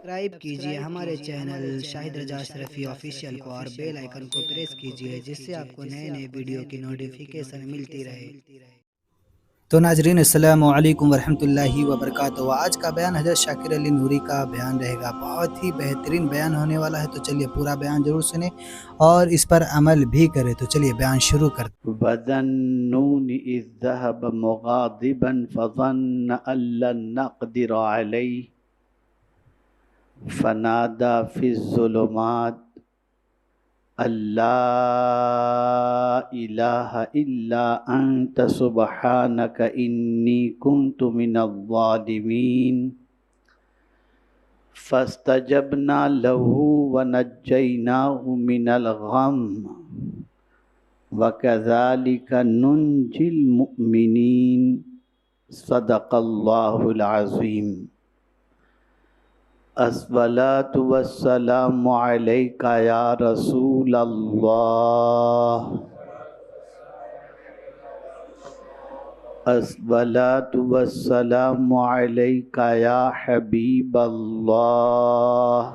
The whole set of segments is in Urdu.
سبسکرائب کیجئے ہمارے چینل شاہد رجا اشرفی آفیشیل کو اور بیل آئیکن کو پریس کیجئے جس سے آپ کو نئے نئے ویڈیو کی نوٹیفیکیشن ملتی رہے۔ تو ناظرین السلام علیکم ورحمۃ اللہ وبرکاتہ۔ آج کا بیان حضرت شاکر علی نوری کا بیان رہے گا، بہت ہی بہترین بیان ہونے والا ہے، تو چلیے پورا بیان ضرور سنیں اور اس پر عمل بھی کریں۔ تو چلیے بیان شروع کرتے ہیں۔ وَذَنُّونِ إِذْ ذَهَبَ مُغَاضِبًا فَظَنَّ أَن لَّن نَّقْدِرَ عَلَيْهِ فَنَادَىٰ فِي الظُّلُمَاتِ أَن لَّا إِلَٰهَ إِلَّا أَنتَ سُبْحَانَكَ إِنِّي كُنتُ مِنَ الظَّالِمِينَ فَاسْتَجَبْنَا لَهُ وَنَجَّيْنَاهُ مِنَ الْغَمِّ وَكَذَلِكَ نُنْجِي الْمُؤْمِنِينَ صدق اللہ العظیم۔ الصلاۃ والسلام علیک یا رسول اللہ، الصلاۃ والسلام علیک یا حبیب اللہ،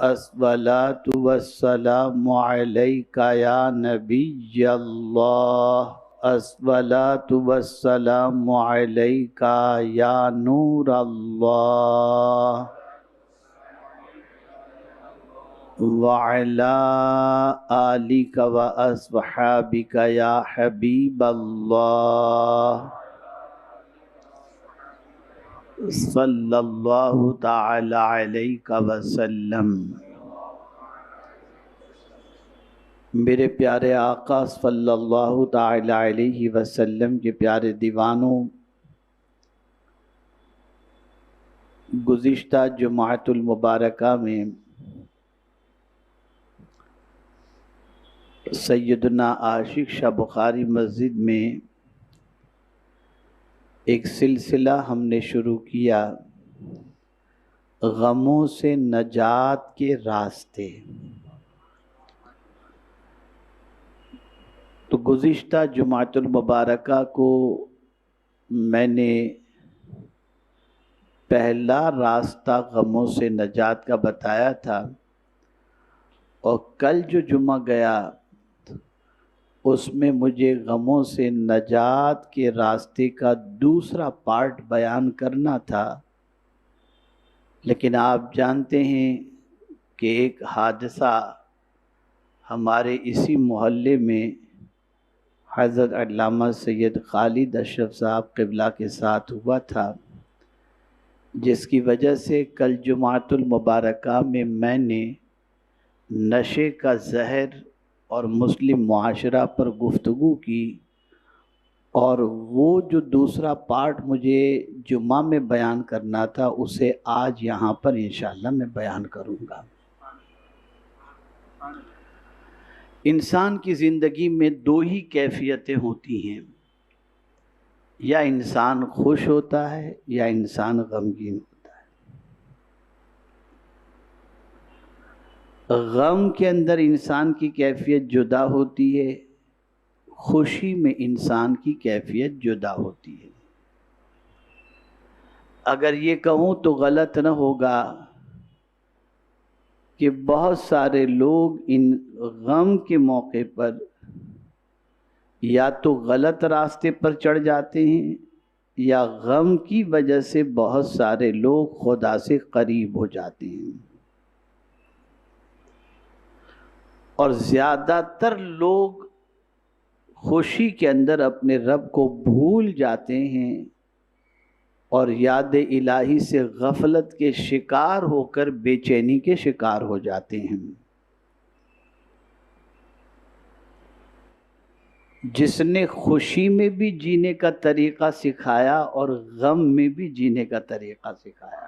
الصلاۃ والسلام علیک یا نبی اللہ، الصلاۃ والسلام علیک یا نور اللہ، وعلی آلک واصحابک یا حبیب اللہ، صلی اللہ تعالی علیہ وسلم۔ میرے پیارے آقا صلی اللہ تعالی علیہ وسلم کے پیارے دیوانوں، گزشتہ جمعۃ المبارکہ میں سیدنا عاشق شاہ بخاری مسجد میں ایک سلسلہ ہم نے شروع کیا، غموں سے نجات کے راستے۔ تو گزشتہ جمعۃ المبارکہ کو میں نے پہلا راستہ غموں سے نجات کا بتایا تھا، اور کل جو جمعہ گیا اس میں مجھے غموں سے نجات کے راستے کا دوسرا پارٹ بیان کرنا تھا، لیکن آپ جانتے ہیں کہ ایک حادثہ ہمارے اسی محلے میں حضرت علامہ سید خالد اشرف صاحب قبلہ کے ساتھ ہوا تھا، جس کی وجہ سے کل جمعۃ المبارکہ میں نے نشے کا زہر اور مسلم معاشرہ پر گفتگو کی، اور وہ جو دوسرا پارٹ مجھے جمعہ میں بیان کرنا تھا اسے آج یہاں پر انشاءاللہ میں بیان کروں گا۔ انسان کی زندگی میں دو ہی کیفیتیں ہوتی ہیں، یا انسان خوش ہوتا ہے یا انسان غمگین ہوتا ہے۔ غم کے اندر انسان کی کیفیت جدا ہوتی ہے، خوشی میں انسان کی کیفیت جدا ہوتی ہے۔ اگر یہ کہوں تو غلط نہ ہوگا کہ بہت سارے لوگ ان غم کے موقع پر یا تو غلط راستے پر چڑھ جاتے ہیں، یا غم کی وجہ سے بہت سارے لوگ خدا سے قریب ہو جاتے ہیں، اور زیادہ تر لوگ خوشی کے اندر اپنے رب کو بھول جاتے ہیں اور یاد الہی سے غفلت کے شکار ہو کر بے چینی کے شکار ہو جاتے ہیں۔ جس نے خوشی میں بھی جینے کا طریقہ سکھایا اور غم میں بھی جینے کا طریقہ سکھایا،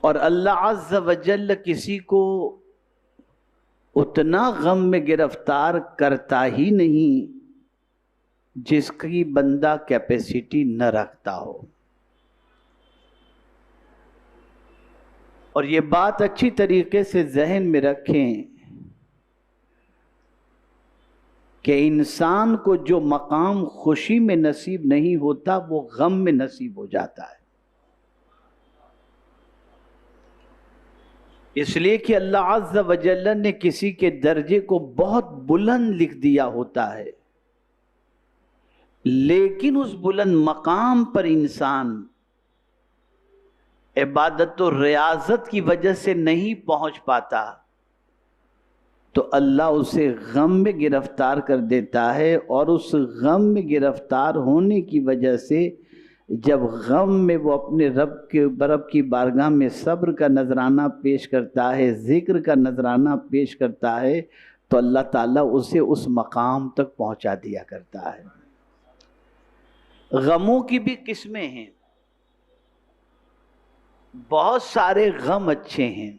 اور اللہ عز و جل کسی کو اتنا غم میں گرفتار کرتا ہی نہیں جس کی بندہ کیپیسٹی نہ رکھتا ہو۔ اور یہ بات اچھی طریقے سے ذہن میں رکھیں کہ انسان کو جو مقام خوشی میں نصیب نہیں ہوتا وہ غم میں نصیب ہو جاتا ہے، اس لیے کہ اللہ عز و جل نے کسی کے درجے کو بہت بلند لکھ دیا ہوتا ہے، لیکن اس بلند مقام پر انسان عبادت و ریاضت کی وجہ سے نہیں پہنچ پاتا تو اللہ اسے غم میں گرفتار کر دیتا ہے، اور اس غم میں گرفتار ہونے کی وجہ سے جب غم میں وہ اپنے رب کی بارگاہ میں صبر کا نذرانہ پیش کرتا ہے، ذکر کا نذرانہ پیش کرتا ہے، تو اللہ تعالیٰ اسے اس مقام تک پہنچا دیا کرتا ہے۔ غموں کی بھی قسمیں ہیں، بہت سارے غم اچھے ہیں،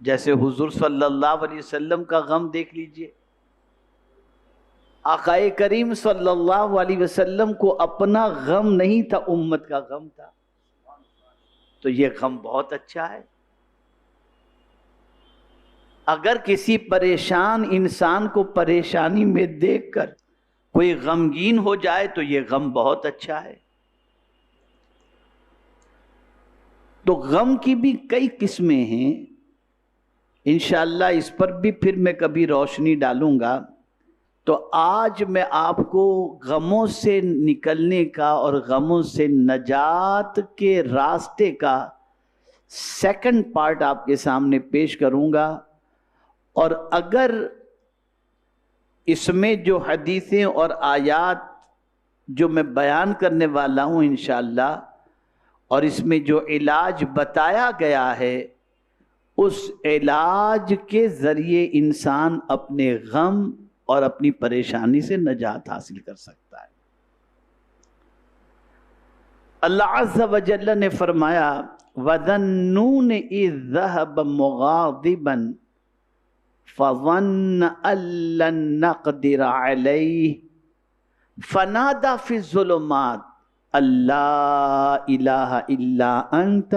جیسے حضور صلی اللہ علیہ وسلم کا غم دیکھ لیجئے۔ آقا کریم صلی اللہ علیہ وسلم کو اپنا غم نہیں تھا، امت کا غم تھا، تو یہ غم بہت اچھا ہے۔ اگر کسی پریشان انسان کو پریشانی میں دیکھ کر کوئی غمگین ہو جائے تو یہ غم بہت اچھا ہے۔ تو غم کی بھی کئی قسمیں ہیں، انشاءاللہ اس پر بھی پھر میں کبھی روشنی ڈالوں گا۔ تو آج میں آپ کو غموں سے نکلنے کا اور غموں سے نجات کے راستے کا سیکنڈ پارٹ آپ کے سامنے پیش کروں گا، اور اگر اس میں جو حدیثیں اور آیات جو میں بیان کرنے والا ہوں انشاءاللہ، اور اس میں جو علاج بتایا گیا ہے، اس علاج کے ذریعے انسان اپنے غم اور اپنی پریشانی سے نجات حاصل کر سکتا ہے۔ اللہ عز و جل نے فرمایا وَذَنُّونِ إِذْ ذَهَبَ مُغَاضِبًا فَظَنَّ أَن لَّن نَّقْدِرَ عَلَيْهِ فَنَادَى فِي الظُّلُمَاتِ أَن لَّا إِلَٰهَ إِلَّا أَنتَ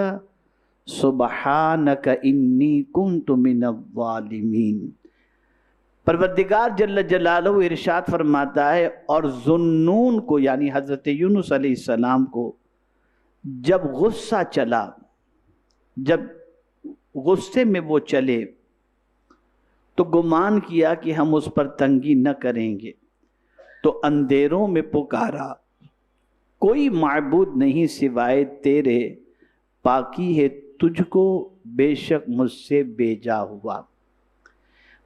سُبْحَانَكَ إِنِّي كُنتُ مِنَ الظَّالِمِينَ۔ پروردگار جل جلالہ ارشاد فرماتا ہے، اور ذُنُّون کو یعنی حضرت یونس علیہ السلام کو جب غصہ چلا، جب غصے میں وہ چلے تو گمان کیا کہ ہم اس پر تنگی نہ کریں گے، تو اندھیروں میں پکارا کوئی معبود نہیں سوائے تیرے، پاکی ہے تجھ کو بے شک مجھ سے بیجا ہوا۔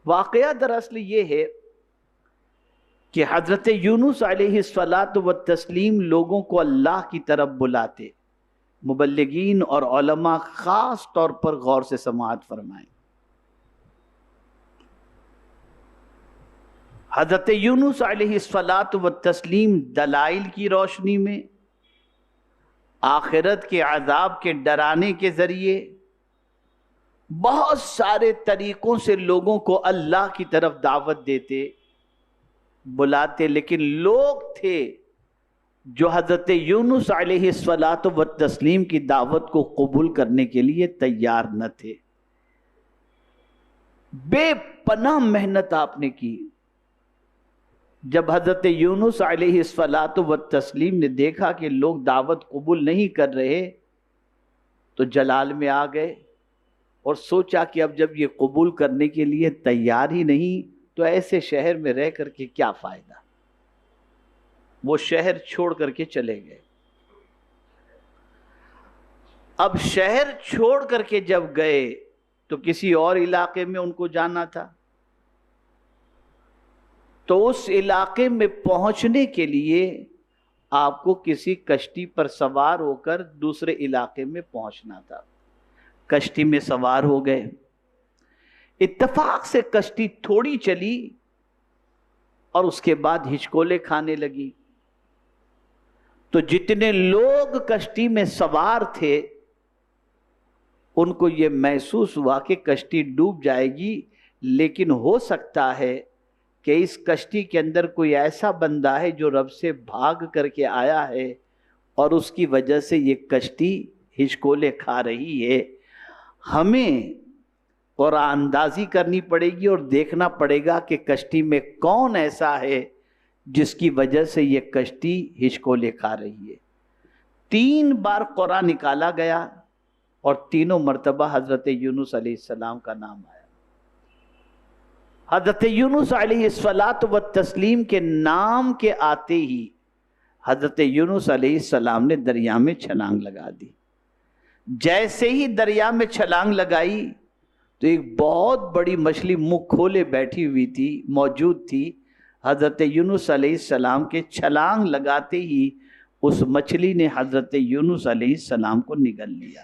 واقعہ دراصل یہ ہے کہ حضرت یونس علیہ السلام لوگوں کو اللہ کی طرف بلاتے، مبلغین اور علماء خاص طور پر غور سے سماعت فرمائیں۔ حضرت یونس علیہ السلام دلائل کی روشنی میں، آخرت کے عذاب کے ڈرانے کے ذریعے بہت سارے طریقوں سے لوگوں کو اللہ کی طرف دعوت دیتے، بلاتے، لیکن لوگ تھے جو حضرت یونس علیہ السلام کی دعوت کو قبول کرنے کے لیے تیار نہ تھے۔ بے پناہ محنت آپ نے کی۔ جب حضرت یونس علیہ السلام نے دیکھا کہ لوگ دعوت قبول نہیں کر رہے تو جلال میں آ گئے اور سوچا کہ اب جب یہ قبول کرنے کے لیے تیار ہی نہیں تو ایسے شہر میں رہ کر کے کیا فائدہ۔ وہ شہر چھوڑ کر کے چلے گئے۔ اب شہر چھوڑ کر کے جب گئے تو کسی اور علاقے میں ان کو جانا تھا، تو اس علاقے میں پہنچنے کے لیے آپ کو کسی کشتی پر سوار ہو کر دوسرے علاقے میں پہنچنا تھا۔ کشتی میں سوار ہو گئے، اتفاق سے کشتی تھوڑی چلی اور اس کے بعد ہچکولے کھانے لگی، تو جتنے لوگ کشتی میں سوار تھے ان کو یہ محسوس ہوا کہ کشتی ڈوب جائے گی، لیکن ہو سکتا ہے کہ اس کشتی کے اندر کوئی ایسا بندہ ہے جو رب سے بھاگ کر کے آیا ہے اور اس کی وجہ سے یہ کشتی ہچکولے کھا رہی ہے، ہمیں قرآن اندازی کرنی پڑے گی اور دیکھنا پڑے گا کہ کشتی میں کون ایسا ہے جس کی وجہ سے یہ کشتی ہچکولے کھا رہی ہے۔ 3 بار قرآن نکالا گیا اور تینوں مرتبہ حضرت یونس علیہ السلام کا نام آیا۔ حضرت یونس علیہ السلام کے نام کے آتے ہی حضرت یونس علیہ السلام نے دریا میں چھلانگ لگا دی۔ جیسے ہی دریا میں چھلانگ لگائی تو ایک بہت بڑی مچھلی منہ کھولے بیٹھی ہوئی تھی، موجود تھی۔ حضرت یونس علیہ السلام کے چھلانگ لگاتے ہی اس مچھلی نے حضرت یونس علیہ السلام کو نگل لیا۔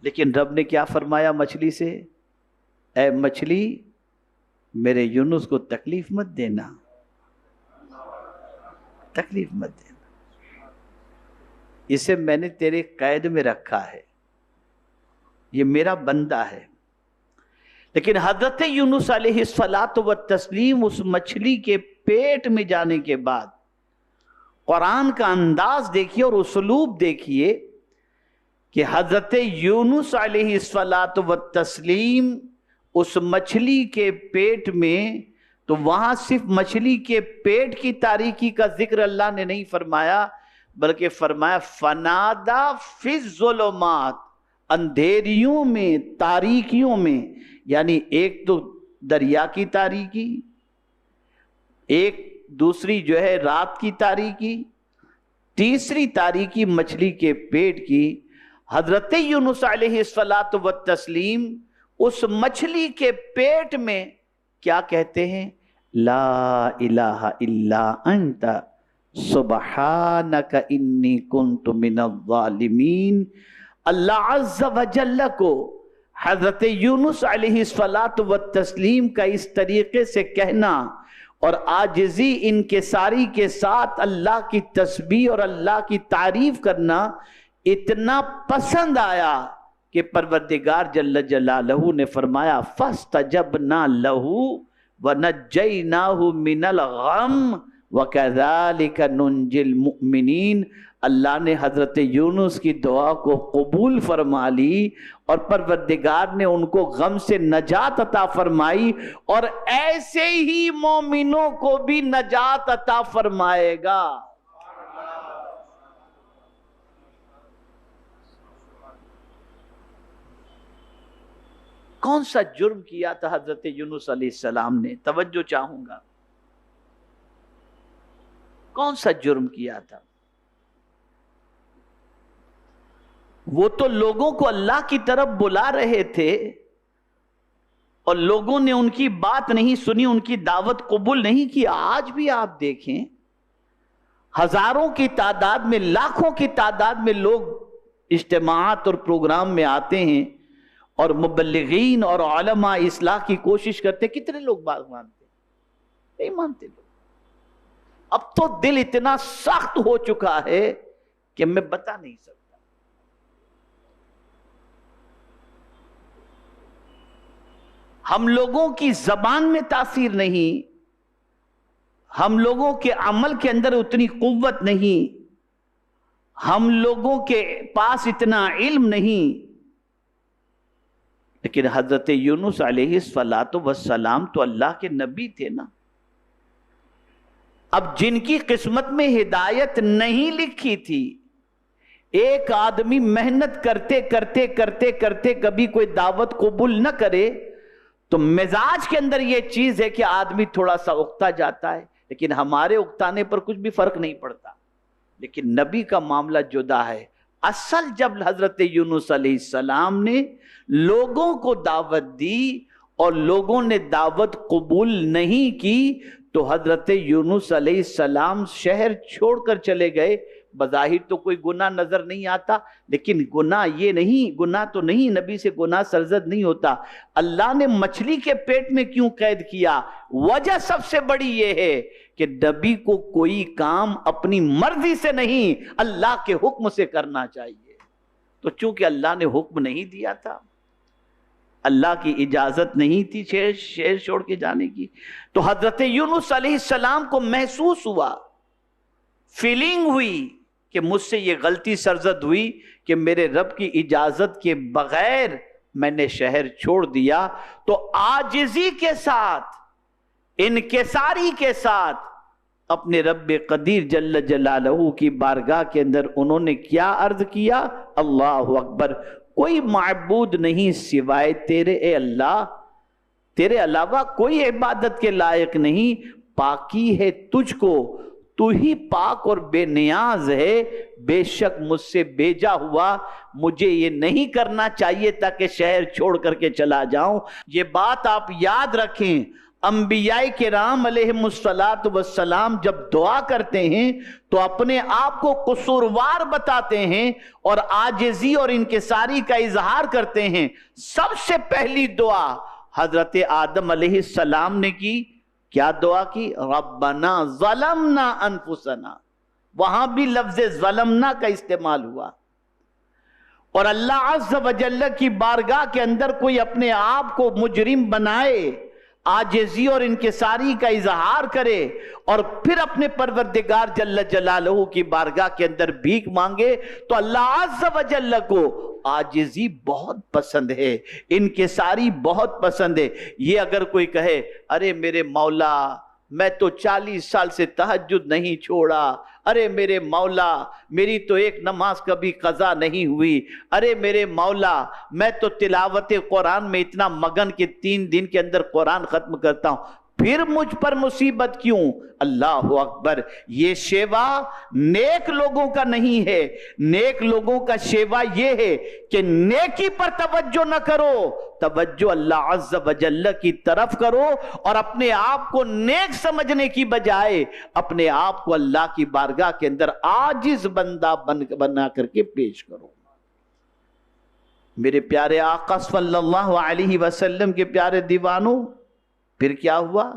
لیکن رب نے کیا فرمایا مچھلی سے؟ اے مچھلی، میرے یونس کو تکلیف مت دینا، تکلیف مت دینا، اسے میں نے تیرے قید میں رکھا ہے، یہ میرا بندہ ہے۔ لیکن حضرت یونس علیہ السلام اس مچھلی کے پیٹ میں جانے کے بعد قرآن کا انداز دیکھیے اور اسلوب دیکھیے کہ حضرت یونس علیہ السلام اس مچھلی کے پیٹ میں، تو وہاں صرف مچھلی کے پیٹ کی تاریکی کا ذکر اللہ نے نہیں فرمایا، بلکہ فرمایا فنادا فی الظلمات، اندھیریوں میں، تاریکیوں میں، یعنی ایک تو دریا کی تاریکی، ایک دوسری جو ہے رات کی تاریکی، تیسری تاریکی مچھلی کے پیٹ کی۔ حضرت یونس علیہ السلام اس مچھلی کے پیٹ میں کیا کہتے ہیں؟ لا الہ الا انت سبحانک انی کنت من الظالمین۔ اللہ عز و جل کو حضرت یونس علیہ السلام کا اس طریقے سے کہنا اور عاجزی انکساری کے ساتھ اللہ کی تسبیح اور اللہ کی تعریف کرنا اتنا پسند آیا کہ پروردگار جل جلالہ نے فرمایا فاستجبنا لہ ونجیناہ من الغم وکذالک ننجی المؤمنین۔ اللہ نے حضرت یونس کی دعا کو قبول فرما لی اور پروردگار نے ان کو غم سے نجات عطا فرمائی، اور ایسے ہی مومنوں کو بھی نجات عطا فرمائے گا۔ کون سا جرم کیا تھا حضرت یونس علیہ السلام نے؟ توجہ چاہوں گا، کون سا جرم کیا تھا؟ وہ تو لوگوں کو اللہ کی طرف بلا رہے تھے اور لوگوں نے ان کی بات نہیں سنی، ان کی دعوت قبول نہیں کی۔ آج بھی آپ دیکھیں ہزاروں کی تعداد میں، لاکھوں کی تعداد میں لوگ اجتماعات اور پروگرام میں آتے ہیں اور مبلغین اور علماء اصلاح کی کوشش کرتے، کتنے لوگ بات مانتے؟ نہیں مانتے لوگ۔ اب تو دل اتنا سخت ہو چکا ہے کہ میں بتا نہیں سکتا۔ ہم لوگوں کی زبان میں تاثیر نہیں، ہم لوگوں کے عمل کے اندر اتنی قوت نہیں، ہم لوگوں کے پاس اتنا علم نہیں، لیکن حضرت یونس علیہ السلام تو اللہ کے نبی تھے نا۔ اب جن کی قسمت میں ہدایت نہیں لکھی تھی، ایک آدمی محنت کرتے کرتے کرتے کرتے کبھی کوئی دعوت قبول نہ کرے تو مزاج کے اندر یہ چیز ہے کہ آدمی تھوڑا سا اکتا جاتا ہے، لیکن ہمارے اکتانے پر کچھ بھی فرق نہیں پڑتا۔ لیکن نبی کا معاملہ جدا ہے۔ اصل جب حضرت یونس علیہ السلام نے لوگوں کو دعوت دی اور لوگوں نے دعوت قبول نہیں کی تو حضرت یونس علیہ السلام شہر چھوڑ کر چلے گئے۔ بظاہر تو کوئی گناہ نظر نہیں آتا، لیکن گناہ یہ نہیں، گناہ تو نہیں، نبی سے گناہ سرزد نہیں ہوتا۔ اللہ نے مچھلی کے پیٹ میں کیوں قید کیا؟ وجہ سب سے بڑی یہ ہے کہ نبی کو کوئی کام اپنی مرضی سے نہیں، اللہ کے حکم سے کرنا چاہیے۔ تو چونکہ اللہ نے حکم نہیں دیا تھا، اللہ کی اجازت نہیں تھی شہر چھوڑ کے جانے کی، تو حضرت یونس علیہ السلام کو محسوس ہوا، فیلنگ ہوئی کہ مجھ سے یہ غلطی سرزد ہوئی کہ میرے رب کی اجازت کے بغیر میں نے شہر چھوڑ دیا تو عاجزی کے ساتھ، انکساری کے ساتھ اپنے رب قدیر جل جلالہ کی بارگاہ کے اندر انہوں نے کیا عرض کیا؟ اللہ اکبر، کوئی معبود نہیں سوائے تیرے اے اللہ، تیرے علاوہ کوئی عبادت کے لائق نہیں، پاکی ہے تجھ کو، تو ہی پاک اور بے نیاز ہے، بے شک مجھ سے بھیجا ہوا مجھے یہ نہیں کرنا چاہیے تاکہ شہر چھوڑ کر کے چلا جاؤں۔ یہ بات آپ یاد رکھیں، انبیاء کرام علیہم السلام جب دعا کرتے ہیں تو اپنے آپ کو قصوروار بتاتے ہیں اور عاجزی اور انکساری کا اظہار کرتے ہیں۔ سب سے پہلی دعا حضرت آدم علیہ السلام نے کی، کیا دعا کی؟ ربنا ظلمنا انفسنا، وہاں بھی لفظ ظلمنا کا استعمال ہوا۔ اور اللہ عز و جل کی بارگاہ کے اندر کوئی اپنے آپ کو مجرم بنائے، عاجزی اور انکساری کا اظہار کرے اور پھر اپنے پروردگار جل جلالہ کی بارگاہ کے اندر بھیک مانگے تو اللہ عز و جل کو عاجزی بہت پسند ہے، انکساری بہت پسند ہے۔ یہ اگر کوئی کہے ارے میرے مولا میں تو 40 سال سے تہجد نہیں چھوڑا، ارے میرے مولا میری تو ایک نماز کبھی قضا نہیں ہوئی، ارے میرے مولا میں تو تلاوت قرآن میں اتنا مگن کہ 3 دن کے اندر قرآن ختم کرتا ہوں، پھر مجھ پر مصیبت کیوں؟ اللہ اکبر، یہ شیوا نیک لوگوں کا نہیں ہے۔ نیک لوگوں کا شیوا یہ ہے کہ نیکی پر توجہ نہ کرو، توجہ اللہ عز و جل کی طرف کرو اور اپنے آپ کو نیک سمجھنے کی بجائے اپنے آپ کو اللہ کی بارگاہ کے اندر عاجز بندہ بنا کر کے پیش کرو۔ میرے پیارے آقا صلی اللہ علیہ وسلم کے پیارے دیوانوں، پھر کیا ہوا؟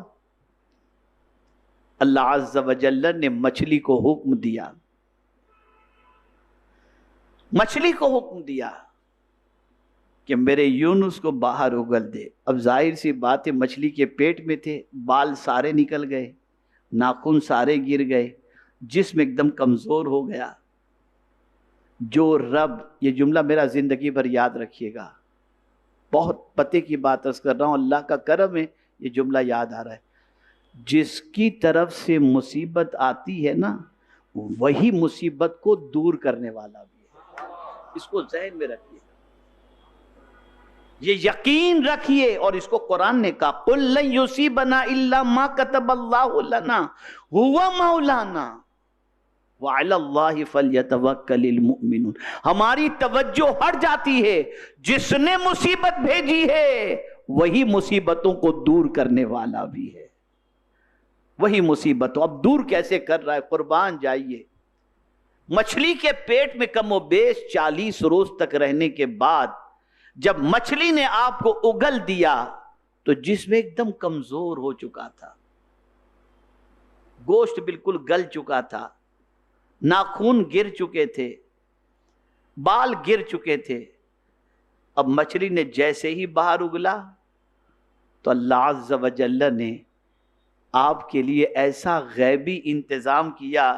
اللہ عز و جل نے مچھلی کو حکم دیا، مچھلی کو حکم دیا کہ میرے یونس کو باہر اگل دے۔ اب ظاہر سی بات ہے، مچھلی کے پیٹ میں تھے، بال سارے نکل گئے، ناخن سارے گر گئے، جسم ایک دم کمزور ہو گیا۔ جو رب، یہ جملہ میرا زندگی بھر یاد رکھیے گا، بہت پتے کی بات عرض کر رہا ہوں، اللہ کا کرم ہے یہ جملہ یاد آ رہا ہے۔ جس کی طرف سے مصیبت آتی ہے نا، وہی مصیبت کو دور کرنے والا بھی ہے، اس کو ذہن میں رکھیے، یہ یقین رکھیے۔ اور اس کو قرآن نے کہا قُلْ لَن يُصِيبَنَا إِلَّا مَا كَتَبَ اللَّهُ لَنَا هُوَ مَوْلَانَا وَعَلَى اللَّهِ فَلْيَتَوَكَّلِ الْمُؤْمِنُونَ۔ ہماری توجہ ہٹ جاتی ہے، جس نے مصیبت بھیجی ہے وہی مصیبتوں کو دور کرنے والا بھی ہے، وہی مصیبتوں۔ اب دور کیسے کر رہا ہے؟ قربان جائیے، مچھلی کے پیٹ میں کم و بیش 40 روز تک رہنے کے بعد جب مچھلی نے آپ کو اگل دیا تو جسم ایک دم کمزور ہو چکا تھا، گوشت بالکل گل چکا تھا، ناخن گر چکے تھے، بال گر چکے تھے۔ اب مچھلی نے جیسے ہی باہر اگلا تو اللہ عز و جل نے آپ کے لیے ایسا غیبی انتظام کیا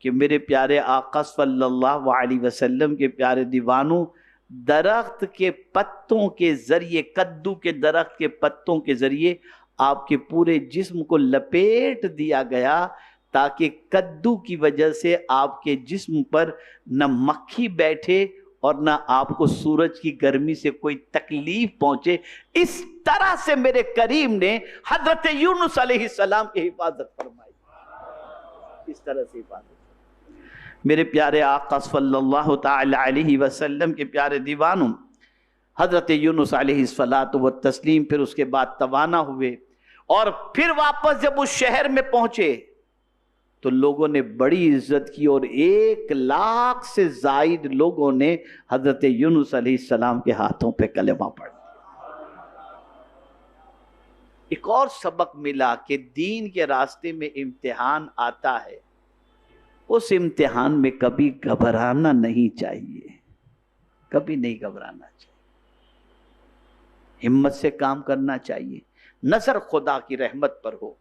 کہ میرے پیارے آقا صلی اللہ علیہ وسلم کے پیارے دیوانوں، درخت کے پتوں کے ذریعے، کدو کے درخت کے پتوں کے ذریعے آپ کے پورے جسم کو لپیٹ دیا گیا تاکہ کدو کی وجہ سے آپ کے جسم پر نہ مکھی بیٹھے اور نہ آپ کو سورج کی گرمی سے کوئی تکلیف پہنچے۔ اس طرح سے میرے کریم نے حضرت یونس علیہ السلام کی حفاظت فرمائی، اس طرح سے حفاظت۔ میرے پیارے آقا صلی اللہ تعالی علیہ وسلم کے پیارے دیوانوں، حضرت یونس علیہ السلام پھر اس کے بعد توانا ہوئے اور پھر واپس جب اس شہر میں پہنچے تو لوگوں نے بڑی عزت کی اور 1,00,000 سے زائد لوگوں نے حضرت یونس علیہ السلام کے ہاتھوں پہ کلمہ پڑھ دیا۔ ایک اور سبق ملا کہ دین کے راستے میں امتحان آتا ہے، اس امتحان میں کبھی گھبرانا نہیں چاہیے، کبھی نہیں گھبرانا چاہیے، ہمت سے کام کرنا چاہیے، نظر خدا کی رحمت پر ہو۔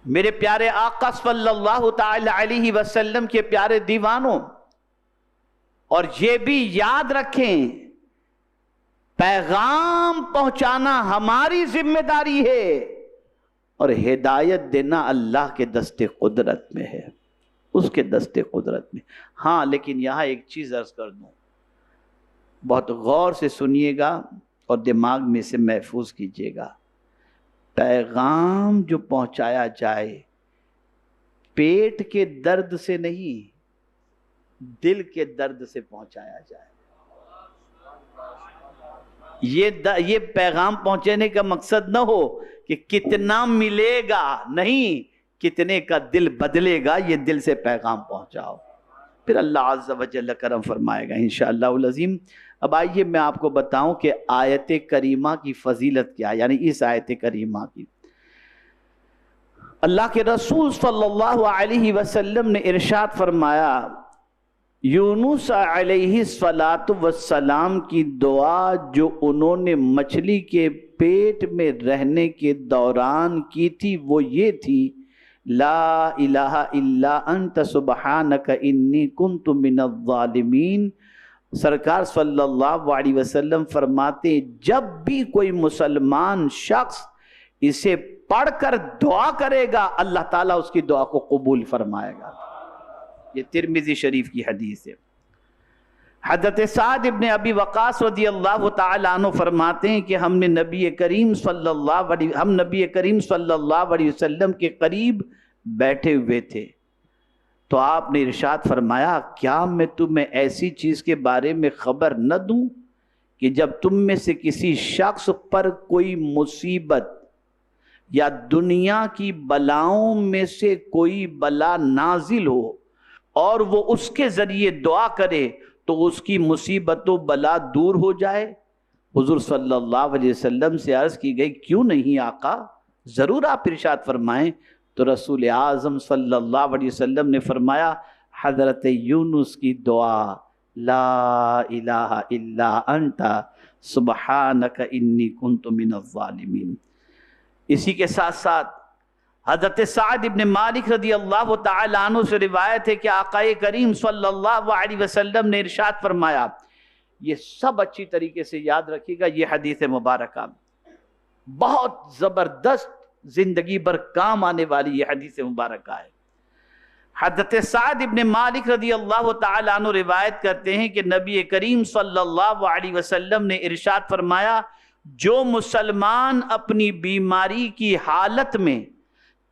میرے پیارے آقا صلی اللہ تعالی علیہ وسلم کے پیارے دیوانوں، اور یہ بھی یاد رکھیں پیغام پہنچانا ہماری ذمہ داری ہے اور ہدایت دینا اللہ کے دست قدرت میں ہے، اس کے دست قدرت میں۔ ہاں لیکن یہاں ایک چیز عرض کر دوں، بہت غور سے سنیے گا اور دماغ میں سے محفوظ کیجیے گا، پیغام جو پہنچایا جائے پیٹ کے درد سے نہیں، دل کے درد سے پہنچایا جائے۔ یہ پیغام پہنچانے کا مقصد نہ ہو کہ کتنا ملے گا، نہیں، کتنے کا دل بدلے گا، یہ دل سے پیغام پہنچاؤ، پھر اللہ عز و جل کرم فرمائے گا انشاءاللہ العظیم۔ اب آئیے میں آپ کو بتاؤں کہ آیت کریمہ کی فضیلت کیا، یعنی اس آیت کریمہ کی۔ اللہ کے رسول صلی اللہ علیہ وسلم نے ارشاد فرمایا، یونس علیہ السلام کی دعا جو انہوں نے مچھلی کے پیٹ میں رہنے کے دوران کی تھی وہ یہ تھی، لا الہ الا انت سبحانک انی کنت من الظالمین۔ سرکار صلی اللہ علیہ وسلم فرماتے جب بھی کوئی مسلمان شخص اسے پڑھ کر دعا کرے گا اللہ تعالیٰ اس کی دعا کو قبول فرمائے گا۔ یہ ترمذی شریف کی حدیث ہے۔ حضرت سعد ابن ابی وقاص رضی اللہ تعالیٰ عنہ فرماتے ہیں کہ ہم نبی کریم صلی اللہ علیہ وسلم کے قریب بیٹھے ہوئے تھے تو آپ نے ارشاد فرمایا، کیا میں تمہیں ایسی چیز کے بارے میں خبر نہ دوں کہ جب تم میں سے کسی شخص پر کوئی مصیبت یا دنیا کی بلاؤں میں سے کوئی بلا نازل ہو اور وہ اس کے ذریعے دعا کرے تو اس کی مصیبت و بلا دور ہو جائے؟ حضور صلی اللہ علیہ وسلم سے عرض کی گئی، کیوں نہیں آقا، ضرور آپ ارشاد فرمائیں۔ تو رسول اعظم صلی اللہ علیہ وسلم نے فرمایا، حضرت یونس کی دعا، لا الہ الا انت سبحانک انی کنت من الظالمین۔ اسی کے ساتھ ساتھ حضرت سعد ابن مالک رضی اللہ تعالیٰ عنہ سے روایت ہے کہ آقا کریم صلی اللہ علیہ وسلم نے ارشاد فرمایا، یہ سب اچھی طریقے سے یاد رکھیے گا، یہ حدیث مبارکہ بہت زبردست زندگی بھر کام آنے والی یہ حدیث مبارکہ ہے۔ حضرت سعد ابن مالک رضی اللہ تعالیٰ عنہ روایت کرتے ہیں کہ نبی کریم صلی اللہ علیہ وسلم نے ارشاد فرمایا، جو مسلمان اپنی بیماری کی حالت میں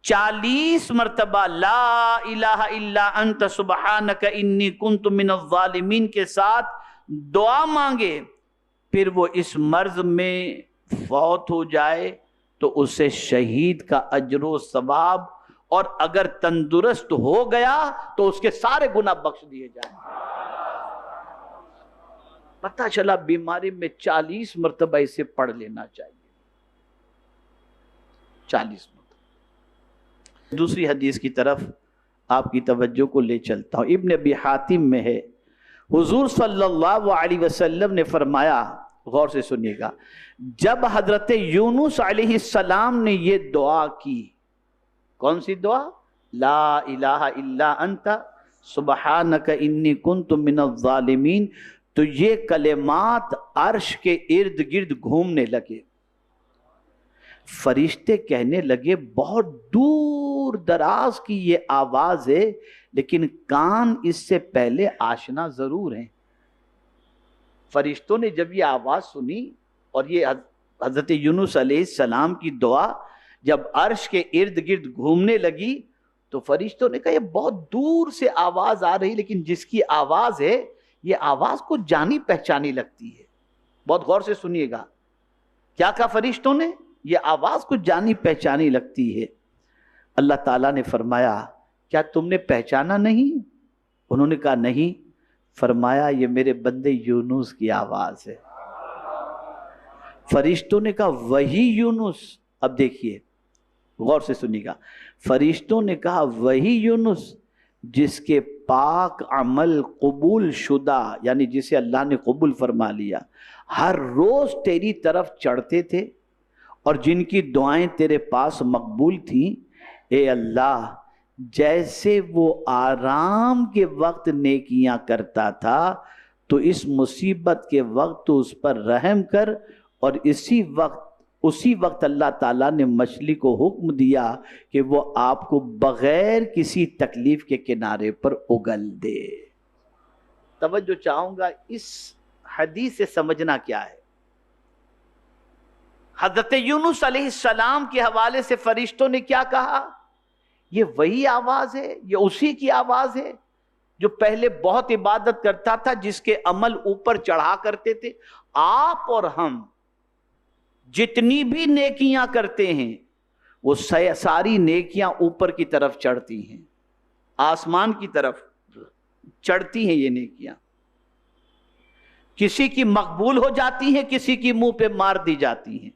40 مرتبہ لا الہ الا انت سبحانک انی کنت من الظالمین کے ساتھ دعا مانگے پھر وہ اس مرض میں فوت ہو جائے تو اسے شہید کا اجر و ثواب، اور اگر تندرست ہو گیا تو اس کے سارے گناہ بخش دیے جائیں۔ پتہ چلا بیماری میں 40 مرتبہ اسے پڑھ لینا چاہیے، 40 مرتبہ۔ دوسری حدیث کی طرف آپ کی توجہ کو لے چلتا ہوں، ابن ابی حاتم میں ہے، حضور صلی اللہ علیہ وسلم نے فرمایا، غور سے سنیے گا، جب حضرت یونس علیہ السلام نے یہ دعا کی، کون سی دعا؟ لا الہ الا انت سبحانک انی کنت من الظالمین، تو یہ کلمات عرش کے ارد گرد گھومنے لگے۔ فرشتے کہنے لگے بہت دور دراز کی یہ آواز ہے لیکن کان اس سے پہلے آشنا ضرور ہیں۔ فرشتوں نے جب یہ آواز سنی اور یہ حضرت یونس علیہ السلام کی دعا جب عرش کے ارد گرد گھومنے لگی تو فرشتوں نے کہا یہ بہت دور سے آواز آ رہی، لیکن جس کی آواز ہے یہ آواز کو جانی پہچانی لگتی ہے۔ بہت غور سے سنیے گا، کیا کہا فرشتوں نے؟ یہ آواز کو جانی پہچانی لگتی ہے۔ اللہ تعالیٰ نے فرمایا کیا تم نے پہچانا نہیں؟ انہوں نے کہا نہیں۔ فرمایا یہ میرے بندے یونس کی آواز ہے۔ فرشتوں نے کہا وہی یونس؟ اب دیکھیے غور سے سنیے گا، فرشتوں نے کہا وہی یونس جس کے پاک عمل قبول شدہ، یعنی جسے اللہ نے قبول فرما لیا، ہر روز تیری طرف چڑھتے تھے اور جن کی دعائیں تیرے پاس مقبول تھیں، اے اللہ جیسے وہ آرام کے وقت نیکیاں کرتا تھا تو اس مصیبت کے وقت تو اس پر رحم کر، اور اسی وقت اللہ تعالیٰ نے مچھلی کو حکم دیا کہ وہ آپ کو بغیر کسی تکلیف کے کنارے پر اگل دے۔ توجہ چاہوں گا اس حدیث سے سمجھنا کیا ہے۔ حضرت یونس علیہ السلام کے حوالے سے فرشتوں نے کیا کہا؟ یہ وہی آواز ہے، یہ اسی کی آواز ہے جو پہلے بہت عبادت کرتا تھا، جس کے عمل اوپر چڑھا کرتے تھے۔ آپ اور ہم جتنی بھی نیکیاں کرتے ہیں وہ ساری نیکیاں اوپر کی طرف چڑھتی ہیں، آسمان کی طرف چڑھتی ہیں۔ یہ نیکیاں کسی کی مقبول ہو جاتی ہیں، کسی کی منہ پہ مار دی جاتی ہیں۔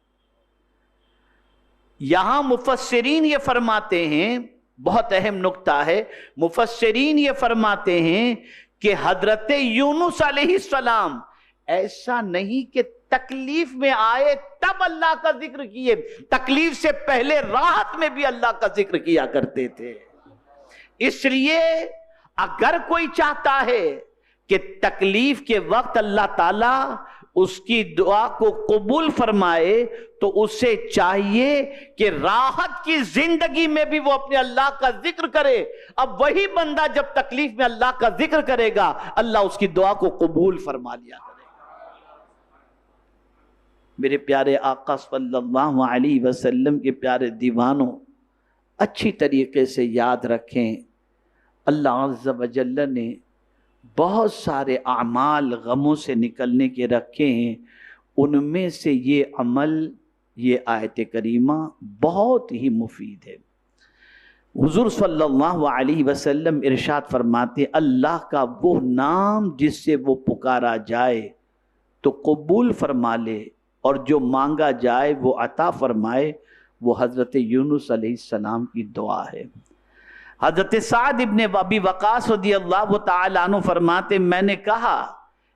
یہاں مفسرین یہ فرماتے ہیں، بہت اہم نکتہ ہے، مفسرین یہ فرماتے ہیں کہ حضرت یونس علیہ السلام ایسا نہیں کہ تکلیف میں آئے تب اللہ کا ذکر کیے، تکلیف سے پہلے راحت میں بھی اللہ کا ذکر کیا کرتے تھے۔ اس لیے اگر کوئی چاہتا ہے کہ تکلیف کے وقت اللہ تعالیٰ اس کی دعا کو قبول فرمائے تو اسے چاہیے کہ راحت کی زندگی میں بھی وہ اپنے اللہ کا ذکر کرے۔ اب وہی بندہ جب تکلیف میں اللہ کا ذکر کرے گا، اللہ اس کی دعا کو قبول فرما لیا کرے گا۔ میرے پیارے آقا صلی اللہ علیہ وسلم کے پیارے دیوانوں، اچھی طریقے سے یاد رکھیں، اللہ عز و جل نے بہت سارے اعمال غموں سے نکلنے کے رکھے ہیں، ان میں سے یہ عمل، یہ آیت کریمہ بہت ہی مفید ہے۔ حضور صلی اللہ علیہ وسلم ارشاد فرماتے، اللہ کا وہ نام جس سے وہ پکارا جائے تو قبول فرما لے، اور جو مانگا جائے وہ عطا فرمائے، وہ حضرت یونس علیہ السلام کی دعا ہے۔ حضرت سعد ابن ابی وقاص رضی اللہ تعالیٰ عنہ فرماتے، میں نے کہا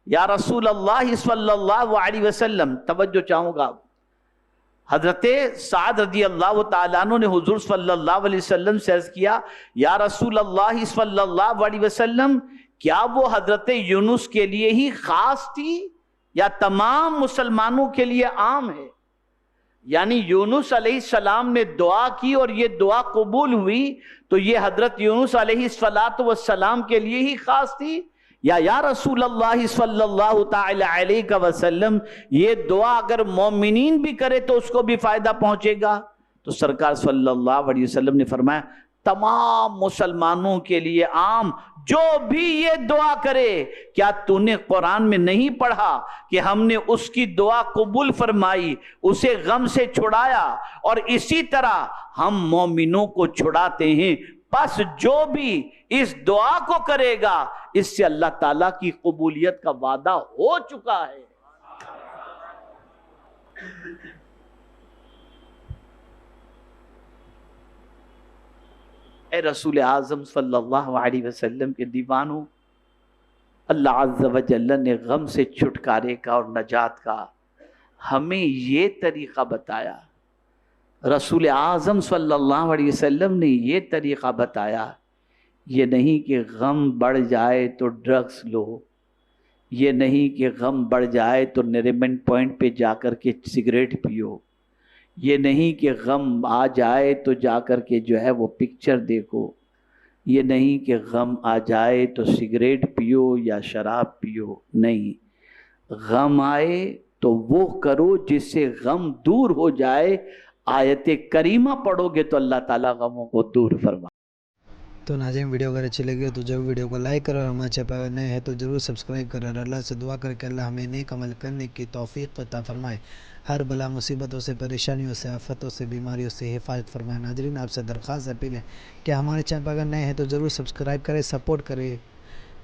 یا رسول اللہ صلی اللہ علیہ وسلم، توجہ چاہوں گا، حضرت سعد رضی اللہ تعالیٰ عنہ نے حضور صلی اللہ علیہ وسلم سے عرض کیا، یا رسول اللہ صلی اللہ علیہ وسلم، کیا وہ حضرت یونس کے لیے ہی خاص تھی یا تمام مسلمانوں کے لیے عام ہے؟ یعنی یونس علیہ السلام نے دعا کی اور یہ دعا قبول ہوئی، تو یہ حضرت یونس علیہ السلام کے لیے ہی خاص تھی، یا رسول اللہ صلی اللہ تعالی علیہ وسلم، یہ دعا اگر مومنین بھی کرے تو اس کو بھی فائدہ پہنچے گا؟ تو سرکار صلی اللہ علیہ وسلم نے فرمایا، تمام مسلمانوں کے لیے عام، جو بھی یہ دعا کرے۔ کیا تو نے قرآن میں نہیں پڑھا کہ ہم نے اس کی دعا قبول فرمائی، اسے غم سے چھڑایا، اور اسی طرح ہم مومنوں کو چھڑاتے ہیں؟ بس جو بھی اس دعا کو کرے گا، اس سے اللہ تعالیٰ کی قبولیت کا وعدہ ہو چکا ہے۔ اے رسول اعظم صلی اللہ علیہ وسلم کے دیوانوں، اللہ عز و جل نے غم سے چھٹکارے کا اور نجات کا ہمیں یہ طریقہ بتایا۔ رسول اعظم صلی اللہ علیہ وسلم نے یہ طریقہ بتایا، یہ نہیں کہ غم بڑھ جائے تو ڈرگز لو، یہ نہیں کہ غم بڑھ جائے تو نریمن پوائنٹ پہ جا کر کے سگریٹ پیو، یہ نہیں کہ غم آ جائے تو جا کر کے جو ہے وہ پکچر دیکھو، یہ نہیں کہ غم آ جائے تو سگریٹ پیو یا شراب پیو، نہیں، غم آئے تو وہ کرو جس سے غم دور ہو جائے۔ آیت کریمہ پڑھو گے تو اللہ تعالیٰ غموں کو دور فرما۔ تو ناظرین، ویڈیو اگر اچھی لگے تو ضرور ویڈیو کو لائک کرو، اور ہمارے چینل پر نئے ہیں تو ضرور سبسکرائب کرو، اور اللہ سے دعا کر کے اللہ ہمیں نیک عمل کرنے کی توفیق عطا فرمائے، ہر بلا مصیبتوں سے، پریشانیوں سے، آفتوں سے، بیماریوں سے حفاظت فرمائے۔ ناظرین، آپ سے درخواست اپیل ہے کہ ہمارے چینل پر اگر نئے ہیں تو ضرور سبسکرائب کریں، سپورٹ کریں،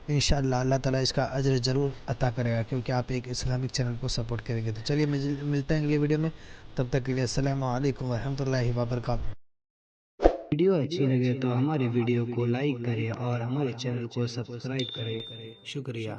انشاءاللہ اللہ تعالیٰ اس کا اجر ضرور عطا کرے گا، کیونکہ آپ ایک اسلامک چینل کو سپورٹ کریں گے۔ تو چلیے ملتے ہیں اگلی ویڈیو میں، تب تک کے لیے السلام علیکم ورحمۃ اللہ وبرکاتہ۔ ویڈیو اچھی لگے تو ہمارے ویڈیو کو لائک کریں اور ہمارے چینل کو سبسکرائب کریں۔ شکریہ۔